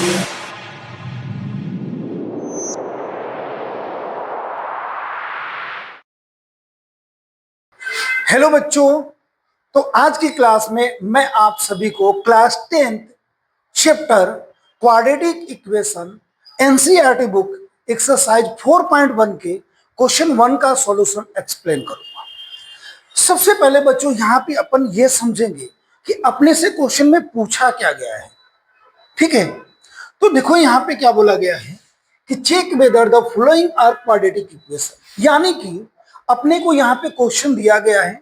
Hello बच्चों, तो आज की क्लास में मैं आप सभी को class 10th chapter quadratic equation NCERT book exercise 4.1 के क्वेश्चन 1 का सॉल्यूशन एक्सप्लेन करूंगा। सबसे पहले बच्चों यहाँ पे अपन ये समझेंगे कि अपने से क्वेश्चन में पूछा क्या गया है। ठीक है, तो देखो यहाँ पे क्या बोला गया है कि check whether the following are quadratic equation, यानी कि अपने को यहाँ पे क्वेश्चन दिया गया है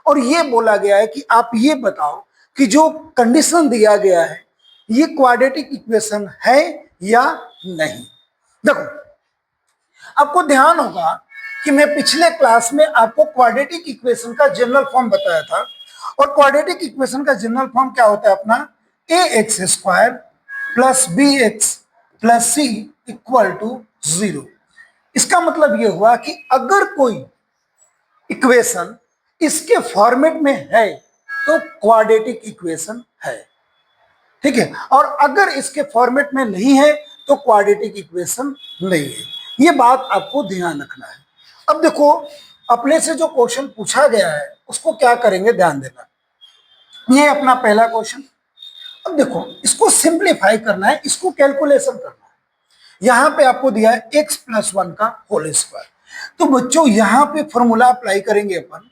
और ये बोला गया है कि आप ये बताओ कि जो कंडीशन दिया गया है ये क्वाड्रेटिक इक्वेशन है या नहीं। देखो, आपको ध्यान होगा कि मैं पिछले क्लास में आपको क्वाड्रेटिक इक्वेशन का जनरल फॉर्म बताया था, और क्वाड्रेटिक इक्वेशन का जनरल फॉर्म क्या होता है अपना, ax square plus bx plus c equal to 0। इसका मतलब यह हुआ कि अगर कोई इक्वेशन इसके फॉर्मेट में है तो क्वाड्रेटिक इक्वेशन है। ठीक है, और अगर इसके फॉर्मेट में नहीं है तो क्वाड्रेटिक इक्वेशन नहीं है। ये बात आपको ध्यान रखना है। अब देखो, अपने से जो क्वेश्चन पूछा गया है उसको क्या करेंगे, ध्यान देना। ये अपना पहला क्वेश्चन। अब देखो, इसको सिंप्लीफाई करना है, इसको कैलकुलेशन करना है। यहां पे आपको दिया है x प्लस 1 का होल स्क्वायर। तो बच्चों यहां पे फॉर्मूला अप्लाई करेंगे अपन,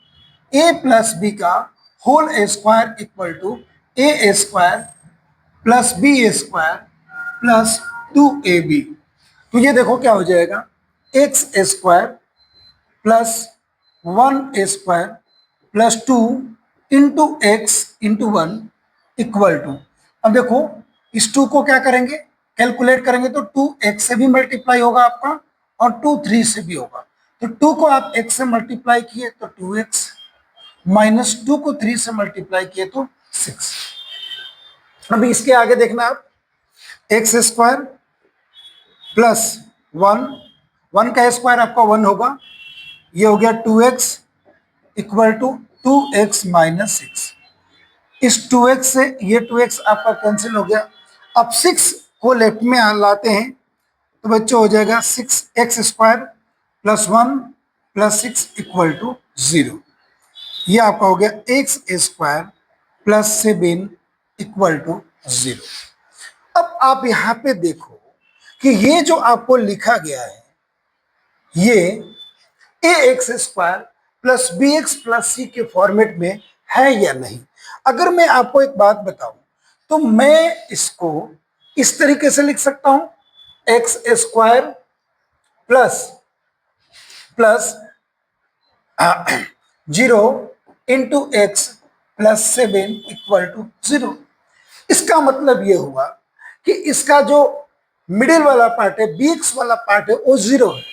a प्लस बी का whole square equal to a square plus b square plus 2ab। तो ये देखो क्या हो जाएगा, x square plus 1 square plus 2 into x into 1 equal to, अब देखो इस 2 को क्या करेंगे, कैलकुलेट करेंगे तो 2x से भी मल्टीप्लाई होगा आपका और 2 3 से भी होगा। तो 2 को आप x से मल्टीप्लाई किए तो 2x, माइनस 2 को 3 से मल्टीप्लाई किए तो 6। अभी इसके आगे देखना आप, एक्स स्क्वायर प्लस 1 का स्क्वायर आपका 1 होगा, ये हो गया 2x equal to 2x minus 6। इस 2x से ये 2x आपका कैंसिल हो गया। अब 6 को लेफ्ट में लाते हैं तो बच्चों हो जाएगा 6x square plus 1 plus 6 equal to 0। ये आपका हो गया x square plus 7 equal to 0। अब आप यहाँ पे देखो कि ये जो आपको लिखा गया है ये a x square plus b x plus c के फॉर्मेट में है या नहीं। अगर मैं आपको एक बात बताऊं तो मैं इसको इस तरीके से लिख सकता हूं, x square plus plus 0 into x plus 7 equal to 0। इसका मतलब यह हुआ कि इसका जो मिडिल वाला पार्ट है, बीएक्स वाला पार्ट है, वो 0 है।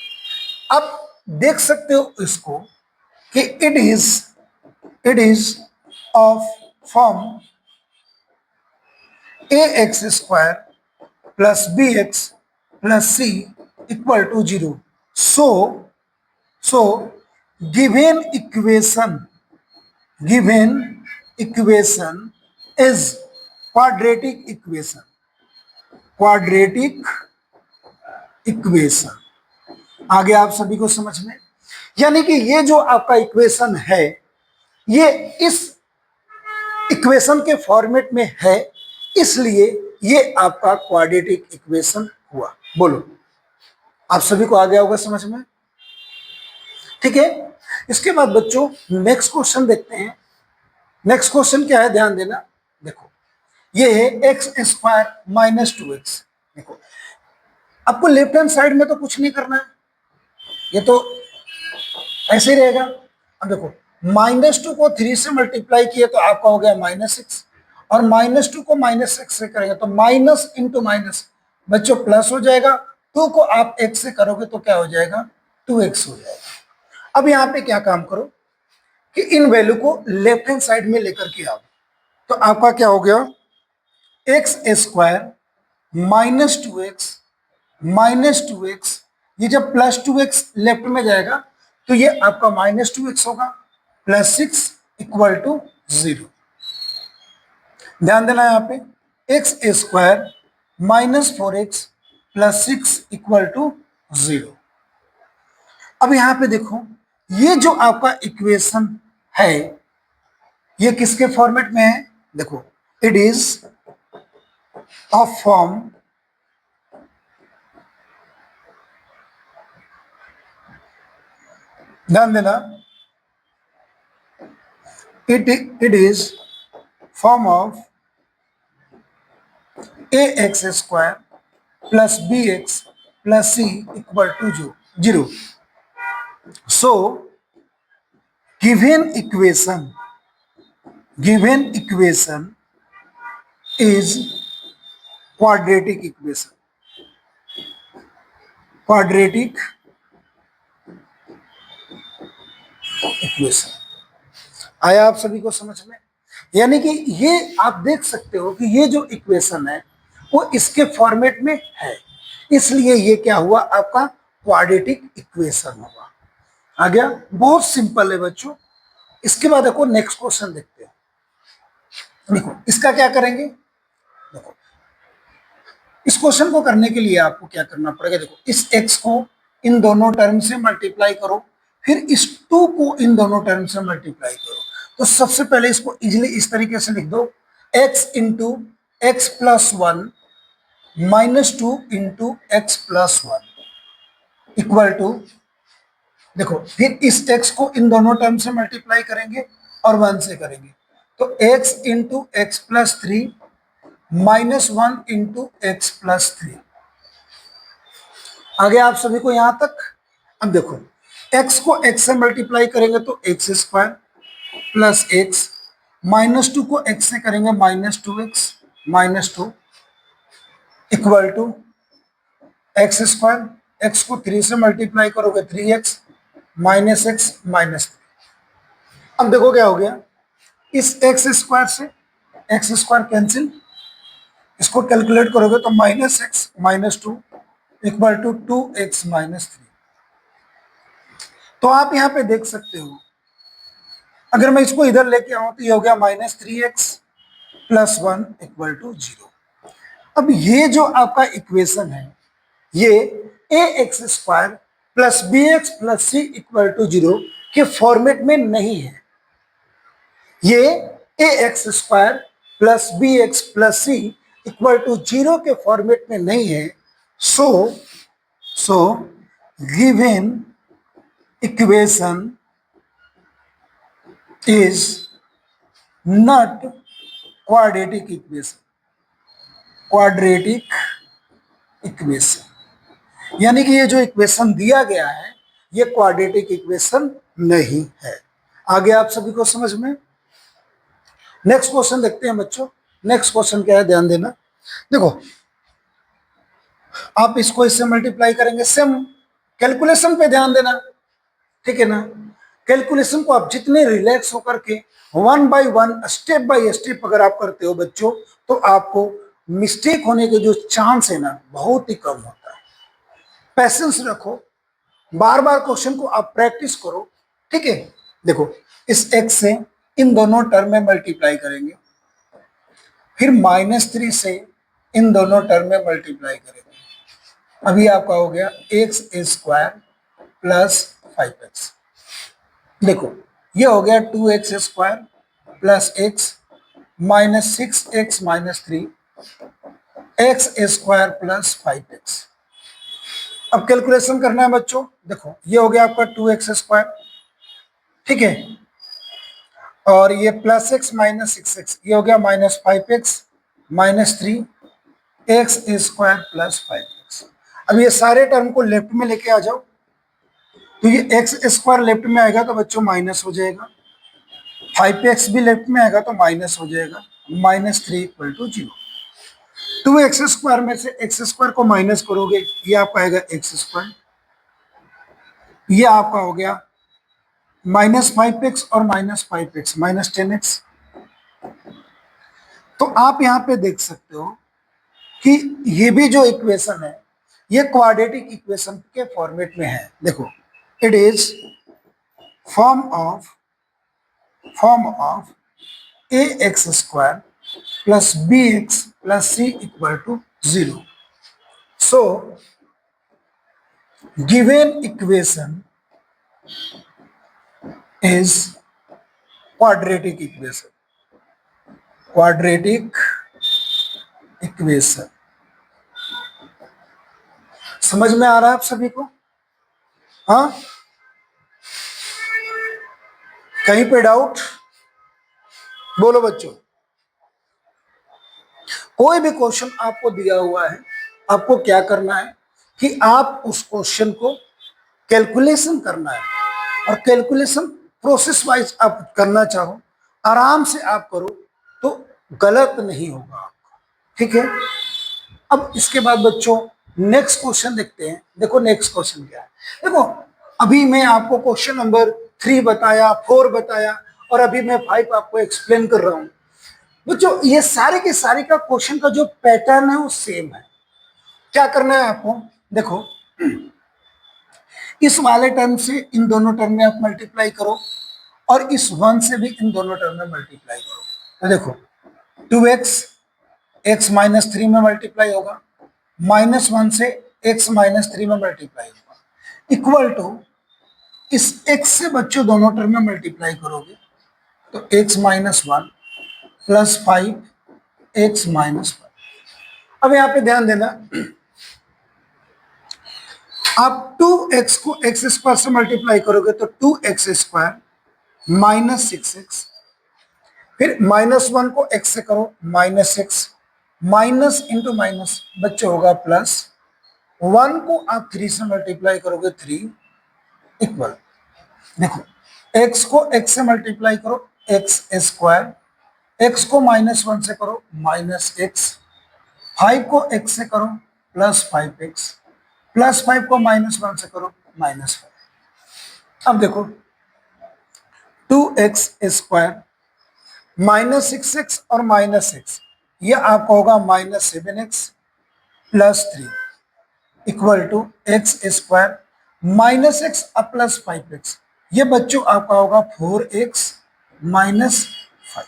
आप देख सकते हो इसको कि it is of form a x square plus b x plus c equal to 0। So given equation is quadratic equation. आगे आप सभी को समझ में, यानी कि ये जो आपका इक्वेशन है ये इस इक्वेशन के फॉर्मेट में है, इसलिए ये आपका क्वाड्रेटिक इक्वेशन हुआ। बोलो, आप सभी को आ गया होगा समझ में। ठीक है, इसके बाद बच्चों नेक्स्ट क्वेश्चन देखते हैं। नेक्स्ट क्वेश्चन क्या है, ध्यान देना। देखो, ये है एक्स स्क्वायर माइनस 2x। देखो, आपको लेफ्ट हैंड साइड में तो कुछ नहीं करना है, ये तो ऐसे ही रहेगा। अब देखो, -2 को 3 से मल्टीप्लाई किए तो आपका हो गया -6, और -2 को -6 से करेंगे तो माइनस इंटू माइनस बच्चों प्लस हो जाएगा। 2 को आप x से करोगे तो क्या हो जाएगा, 2x हो जाएगा। अब यहाँ पे क्या काम करो कि इन वैल्यू को लेफ्ट हैंड साइड में लेकर के आओ, तो आपका क्या हो गया, एक्स स्क्वायर माइनस 2x, ये जब प्लस 2x लेफ्ट में जाएगा तो ये आपका -2x होगा प्लस 6 इक्वल टू 0। ध्यान देना यहाँ पे, x square -4x plus 6 equal to 0। अब यहां पे देखो, ये जो आपका इक्वेशन है ये किसके फॉर्मेट में है? देखो, इट इज ऑफ फॉर्म ध्यान देना, it is form of ax square plus bx plus c equal to 0. So given equation is quadratic equation। आया आप सभी को समझ में? यानी कि ये आप देख सकते हो कि ये जो इक्वेशन है वो इसके फॉर्मेट में है, इसलिए ये क्या हुआ? आपका क्वाड्रेटिक इक्वेशन हुआ। आ गया? बहुत सिंपल है बच्चों। इसके बाद देखो नेक्स्ट क्वेश्चन देखते हैं। देखो इसका क्या करेंगे। देखो इस क्वेश्चन को करने के लिए आपको क्या करना पड़ेगा। देखो इस x को इन दोनों टर्म से मल्टीप्लाई करो, फिर इस 2 को इन दोनों टर्म से मल्टीप्लाई करो। तो सबसे पहले इसको इजीली इस तरीके से लिख दो, x into x plus 1 minus 2 into x plus 1 equal to, देखो फिर इस x को इन दोनों टर्म से मल्टीप्लाई करेंगे और 1 से करेंगे, तो x into x plus 3 minus 1 into x plus 3। आगे आप सभी को यहां तक। अब देखो x को x से मल्टीप्लाई करेंगे तो x square plus x, minus 2 को x से करेंगे minus 2x minus 2 equal to x square, x को 3 से मल्टीप्लाई करोगे 3x माइनस एक्स माइनस 3। अब देखो क्या हो गया, इस एक्स स्क्वायर से एक्स स्क्वायर कैंसिल, इसको कैलकुलेट करोगे तो minus x minus 2 equal to 2x minus 3। तो आप यहां पे देख सकते हो, अगर मैं इसको इधर लेके आऊं तो ये हो गया minus 3x plus 1 equal to 0। अब ये जो आपका इक्वेशन है ये a x square plus b x plus c equal to 0 के फॉर्मेट में नहीं है। ये a x square plus b x plus c equal to 0 के फॉर्मेट में नहीं है। So given equation is not quadratic equation. यानी कि ये जो इक्वेशन दिया गया है ये क्वाड्रेटिक इक्वेशन नहीं है। आगे आप सभी को समझ में? नेक्स्ट क्वेश्चन देखते हैं बच्चों। नेक्स्ट क्वेश्चन क्या है, ध्यान देना। देखो आप इसको इससे मल्टीप्लाई करेंगे, सेम कैलकुलेशन पे ध्यान देना, ठीक है ना। कैलकुलेशन को आप जितने रिलैक्स होकर के 1 बाय 1 स्टेप बाय स्टेप अगर आप करते हो बच्चों, तो आपको मिस्टेक होने के जो चांस है ना बहुत ही कम होता है। पैसेंस रखो, बार बार क्वेश्चन को आप प्रैक्टिस करो, ठीक है। देखो इस x से इन दोनों टर्म में मल्टीप्लाई करेंगे, फिर -3 से इन दोनों टर्म में मल्टीप्लाई करेंगे। अभी आपका हो गया एक्स स्क्वायर प्लस 5x। देखो ये हो गया 2x square plus x minus 6x minus 3 x square plus 5x। अब कैलकुलेशन करना है बच्चों। देखो ये हो गया आपका 2x स्क्वायर, ठीक है, और ये प्लस एक्स माइनस 6x, ये हो गया minus 5x minus 3 x square plus 5x। अब ये सारे टर्म को लेफ्ट में लेके आ जाओ, तो ये एक्स स्क्वायर लेफ्ट में आएगा तो बच्चों माइनस हो जाएगा, 5x भी लेफ्ट में आएगा तो माइनस हो जाएगा, minus 3 equal to 0। 2x square में से एक्स स्क्वायर को माइनस करोगे, ये आपका आएगा एक्स स्क्वायर, ये आपका हो गया माइनस 5x और माइनस 5x माइनस 10x। तो आप यहां पे देख सकते हो कि ये भी जो इक्वेशन है ये क्वाड्रेटिक इक्वेशन के फॉर्मेट में है। देखो it is form of a x square plus b x plus c equal to 0. So given equation is quadratic equation. Quadratic equation. समझ में आ रहा है आप सभी को? हाँ, कहीं पे डाउट? बोलो बच्चों। कोई भी क्वेश्चन आपको दिया हुआ है, आपको क्या करना है कि आप उस क्वेश्चन को कैलकुलेशन करना है, और कैलकुलेशन प्रोसेस वाइज आप करना चाहो, आराम से आप करो तो गलत नहीं होगा आपका, ठीक है। अब इसके बाद बच्चों नेक्स्ट क्वेश्चन देखते हैं। देखो नेक्स्ट क्वेश्चन क्या है। देखो अभी मैं आपको क्वेश्चन नंबर 3 बताया, 4 बताया, और अभी मैं 5 आपको एक्सप्लेन कर रहा हूं। बच्चों ये सारे के सारे का क्वेश्चन का जो पैटर्न है वो सेम है। क्या करना है आपको, देखो इस वाले टर्म से इन दोनों टर्म में आप मल्टीप्लाई करो, और इस 1 से भी इन दोनों टर्म में मल्टीप्लाई करो। तो देखो 2x x माइनस 3 में मल्टीप्लाई होगा, -1 से x माइनस 3 में मल्टीप्लाई होगा, इक्वल टू इस x से बच्चों दोनों टर्म में मल्टीप्लाई करोगे तो x minus 1 plus 5 x minus 1। अब यहाँ पे ध्यान देना, आप 2x को x स्क्वायर से मल्टीप्लाई करोगे तो 2x स्क्वायर माइनस 6x, फिर -1 को x से करो -6, माइनस इंटू माइनस बच्चे होगा प्लस, 1 को आप 3 से मल्टीप्लाई करोगे 3, इक्वल, देखो x को x से मल्टीप्लाई करो x स्क्वायर, x को -1 से करो -x, 5 को x से करो प्लस 5x, प्लस 5 को -1 से करो -5। अब देखो 2x स्क्वायर -6x और -6, ये आपका होगा -7x plus 3, equal to x square -x अब प्लस 5x, ये बच्चों आपका होगा 4x माइनस 5।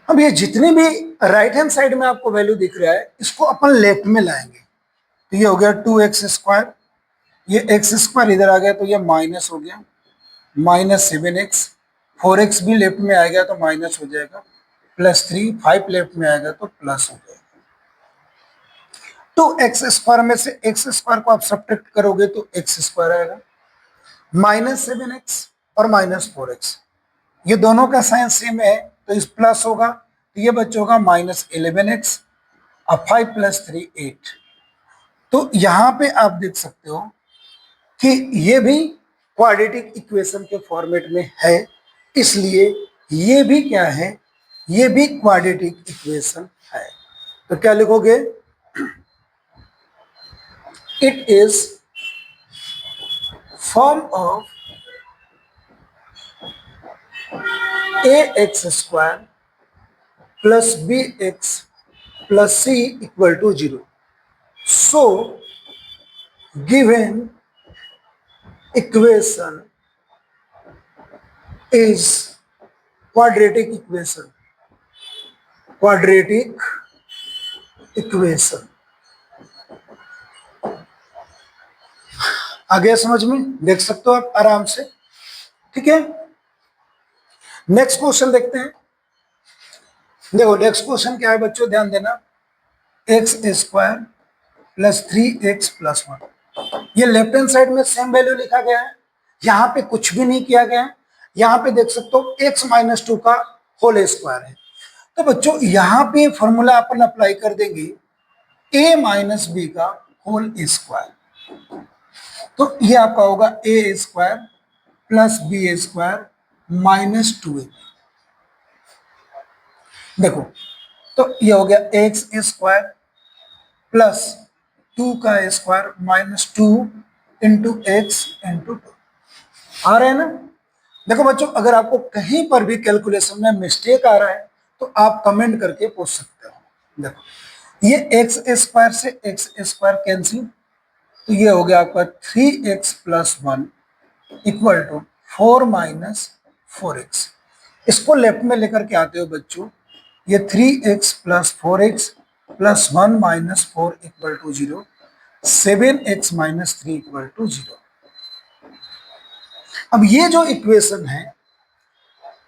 अब ये जितनी भी राइट हैंड साइड में आपको वैल्यू दिख रहा है इसको अपन लेफ्ट में लाएंगे, तो ये हो गया 2x स्क्वायर, ये x स्क्वायर इधर आ गया तो ये माइनस हो गया -7x, 4x भी लेफ्ट में आएगा तो माइनस हो जाएगा, प्लस 3, 5 लेफ्ट में आएगा तो प्लस हो जाएगा। तो एक्स स्क्वायर में से एक्स स्क्वायर को आप सब्ट्रैक्ट करोगे तो एक्स स्क्वायर आएगा, -7x और -4x, ये दोनों का साइन सेम है तो इस प्लस होगा, तो ये बच्चा होगा -11x और 5 प्लस 3 8। तो यहां पे आप देख सकते हो कि ये भी क्वाड्रेटिक इक्वेशन के फॉर्मेट में है, इसलिए ये भी क्या है, ये भी क्वाड्रेटिक इक्वेशन है। तो क्या लिखोगे, it is form of ax square plus bx plus c equal to 0। So given equation is quadratic equation. Quadratic equation आ गया समझ में, देख सकते हो आप आराम से, ठीक है। नेक्स्ट क्वेश्चन देखते हैं। देखो नेक्स्ट क्वेश्चन क्या है बच्चों, ध्यान देना, x square plus 3x plus 1, ये लेफ्ट हैंड साइड में सेम वैल्यू लिखा गया है, यहाँ पे कुछ भी नहीं किया गया है। यहाँ पे देख सकते हो x माइनस 2 का होल स्क्वायर है, तो बच्चों यहाँ पे फॉर्मूला अपन अप्लाई कर देंगे a माइनस बी का होल स्क्वायर, तो ये आपका होगा a square plus b square minus 2a। देखो तो ये हो गया एक्स स्क्वायर प्लस 2 का square minus 2 into x into 2, आ रहा है ना। देखो बच्चों अगर आपको कहीं पर भी कैलकुलेशन में मिस्टेक आ रहा है तो आप कमेंट करके पूछ सकते हो। देखो ये एक्स स्क्वायर से एक्स स्क्वायर कैंसिल, तो ये हो गया आपका 3x plus 1 equal to 4 minus 4x। इसको लेफ्ट में लेकर के आते हो बच्चों, ये 3x plus 4x +1 minus 4 equal to 0, 7x minus 3 equal to 0। अब ये जो इक्वेशन है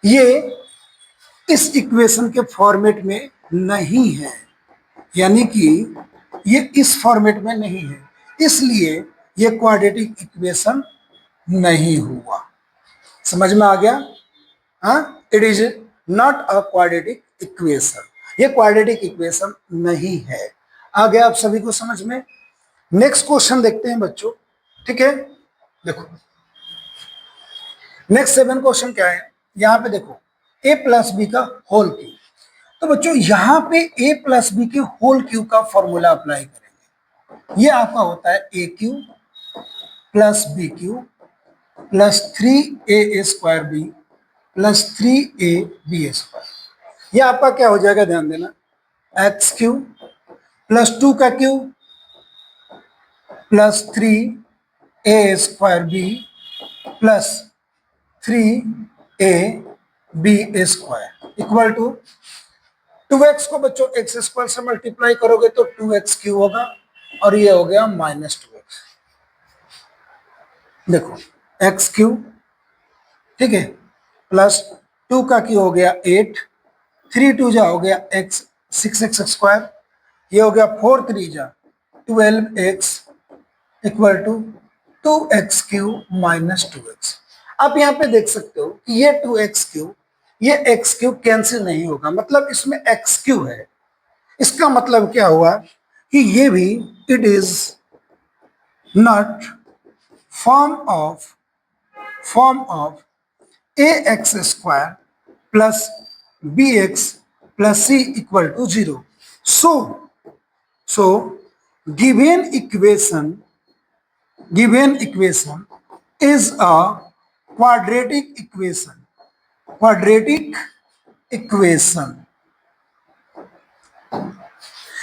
ये इस इक्वेशन के फॉर्मेट में नहीं है, यानी कि ये इस फॉर्मेट में नहीं है, इसलिए ये क्वाड्रेटिक इक्वेशन नहीं हुआ। समझ में आ गया? हाँ, it is not a quadratic equation, ये क्वाड्रेटिक इक्वेशन नहीं है। आ गया आप सभी को समझ में? नेक्स्ट क्वेश्चन देखते हैं बच्चों, ठीक है? देखो नेक्स्ट 7 क्वेश्चन क्या है, यहाँ पे देखो a प्लस बी का होल क्यूब। तो बच्चों यहाँ पे a प्लस बी के होल क्यूब का फॉर्मूला अप्लाई करेंगे। ये आपका होता है a cube plus b cube plus 3a square b plus 3ab square. ये आपका क्या हो जाएगा, ध्यान देना, एक्स क्यूब प्लस 2 का cube plus 3a square b plus 3ab square equal to 2x को बच्चों एक्स स्क्वायर से मल्टीप्लाई करोगे तो 2x क्यूब होगा और ये हो गया -2x। देखो एक्स क्यूब, ठीक है, प्लस 2 का क्यूब हो गया 8, 3 2 जा हो गया x 6x स्क्वायर, ये हो गया 4 3 जा 12x equal to 2x cube minus 2x। आप यहाँ पे देख सकते हो कि ये 2x क्यूब ये x क्यूब कैंसिल नहीं होगा, मतलब इसमें x क्यूब है। इसका मतलब क्या हुआ कि ये भी it is not form of ax square plus bx plus c equal to 0। सो given equation is a quadratic equation।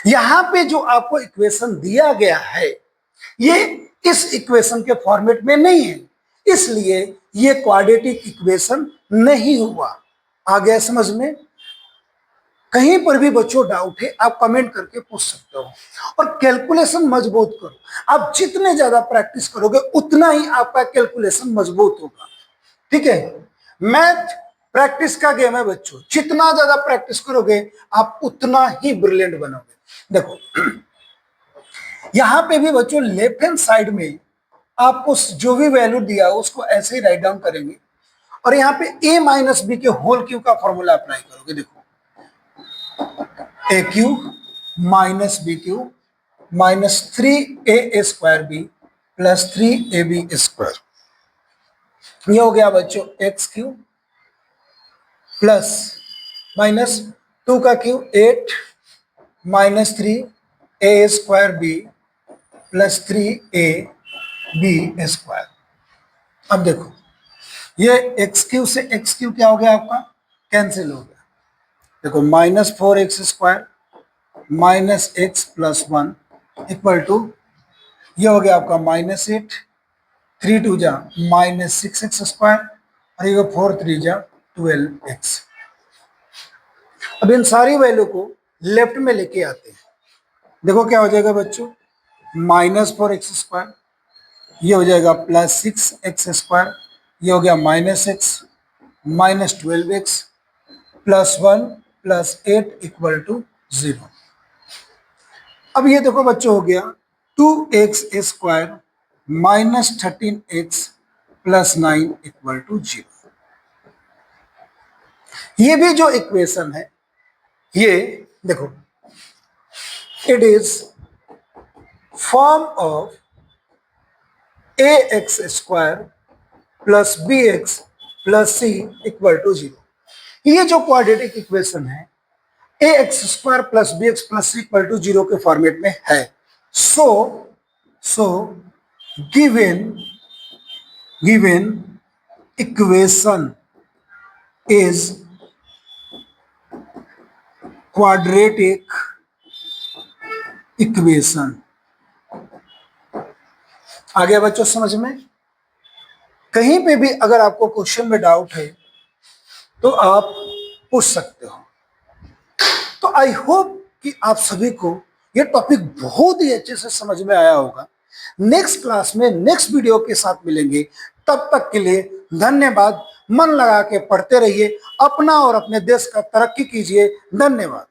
यहां पे जो आपको इक्वेशन दिया गया है ये इस इक्वेशन के फॉर्मेट में नहीं है, इसलिए ये क्वाड्रेटिक इक्वेशन नहीं हुआ। आ गया समझ में? कहीं पर भी बच्चों डाउट है आप कमेंट करके पूछ सकते हो, और कैलकुलेशन मजबूत करो। आप जितने ज्यादा प्रैक्टिस करोगे उतना ही आपका कैलकुलेशन मजबूत होगा, ठीक है? मैथ प्रैक्टिस का गेम है बच्चों, जितना ज्यादा प्रैक्टिस करोगे आप उतना ही ब्रिलियंट बनोगे। देखो यहां पे भी बच्चों लेफ्ट हैंड साइड में आपको जो भी वैल्यू दिया हो उसको ऐसे ही राइट डाउन करेंगे और यहाँ पे a माइनस बी के होल क्यूब का फॉर्मूला अप्लाई करोगे। देखो a cube minus b cube minus 3a square b plus 3ab square. ये हो गया बच्चों x क्यूब प्लस माइनस 2 का cube 8 minus 3a square b plus 3ab square. अब देखो ये एक्स क्यूब से एक्स क्यूब क्या हो गया आपका, कैंसिल हो गया। देखो -4x square minus x plus 1 equal to ये हो गया आपका -8, 3 2 जा -6x स्क्वायर और ये 4 3 जा 12x। अब इन सारी वैल्यू को लेफ्ट में लेके आते हैं। देखो क्या हो जाएगा बच्चों, -4x स्क्वायर, ये हो जाएगा प्लस 6x स्क्वायर, ये हो गया -x minus 12x plus 1 plus 8 equal to 0। अब ये देखो बच्चों हो गया 2x square minus 13x plus 9 equal to 0। ये भी जो इक्वेशन है ये देखो it is form of ax square plus bx plus c equal to 0। ये जो क्वाड्रेटिक इक्वेशन है ax square plus bx plus c equal to 0 के फॉर्मेट में है। So given equation is quadratic equation. आ गया बच्चों समझ में? कहीं पे भी अगर आपको क्वेश्चन में डाउट है तो आप पूछ सकते हो। तो आई होप कि आप सभी को ये टॉपिक बहुत ही अच्छे से समझ में आया होगा। नेक्स्ट क्लास में नेक्स्ट वीडियो के साथ मिलेंगे। तब तक के लिए धन्यवाद। मन लगा के पढ़ते रहिए, अपना और अपने देश का तरक्की कीजिए। धन्यवाद।